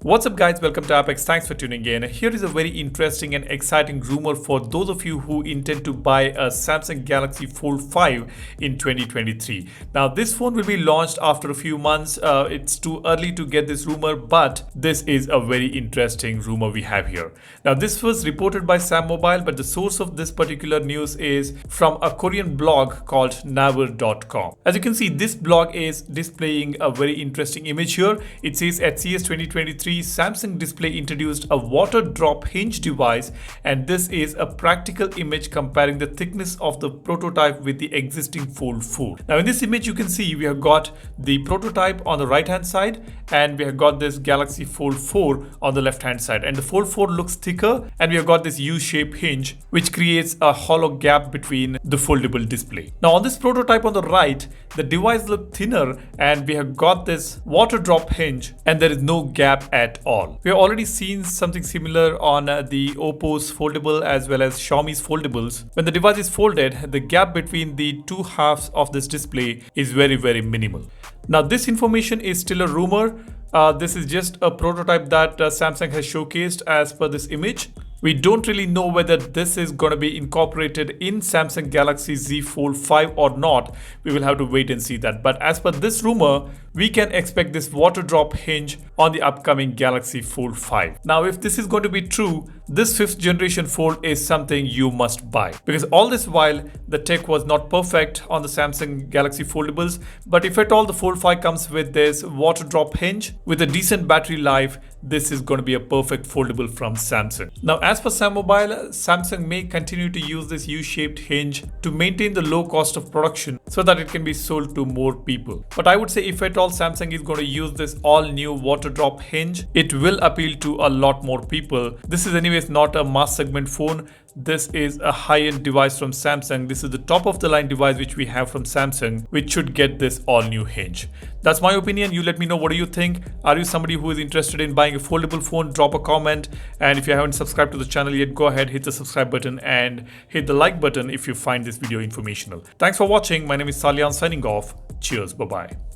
What's up guys, welcome to Apex. Thanks for tuning in. Here is a very interesting and exciting rumor for those of you who intend to buy a Samsung Galaxy Fold 5 in 2023. Now this phone will be launched after a few months. It's too early to get this rumor, but this is a very interesting rumor we have here. Now this was reported by Sam Mobile, but the source of this particular news is from a Korean blog called naver.com. As you can see, this blog is displaying a very interesting image here. It says at CES 2023, Samsung Display introduced a water drop hinge device, and this is a practical image comparing the thickness of the prototype with the existing Fold 4. Now in this image you can see we have got the prototype on the right hand side and we have got this Galaxy Fold 4 on the left hand side, and the Fold 4 looks thicker and we have got this U-shaped hinge which creates a hollow gap between the foldable display. Now on this prototype on the right, the device looks thinner and we have got this water drop hinge and there is no gap at all. We have already seen something similar on the Oppo's foldable as well as Xiaomi's foldables. When the device is folded, the gap between the two halves of this display is very minimal. Now this information is still a rumor. This is just a prototype that Samsung has showcased as per this image. We don't really know whether this is going to be incorporated in Samsung Galaxy Z Fold 5 or not. We will have to wait and see that. But as per this rumor, we can expect this water drop hinge on the upcoming Galaxy Fold 5. Now, if this is going to be true, this 5th generation Fold is something you must buy. Because all this while, the tech was not perfect on the Samsung Galaxy foldables. But if at all the Fold 5 comes with this water drop hinge with a decent battery life, this is going to be a perfect foldable from Samsung. Now, as for Sam Mobile, Samsung may continue to use this U-shaped hinge to maintain the low cost of production so that it can be sold to more people. But I would say if at all Samsung is going to use this all-new water drop hinge, it will appeal to a lot more people. This is anyways not a mass segment phone. This is a high-end device from Samsung. This is the top of the line device which we have from Samsung, which should get this all-new hinge. That's my opinion. You let me know, what do you think? Are you somebody who is interested in buying a foldable phone? Drop a comment. And if you haven't subscribed to the channel yet, go ahead, hit the subscribe button and hit the like button if you find this video informational. Thanks for watching. My name is Salian, signing off. Cheers. Bye-bye.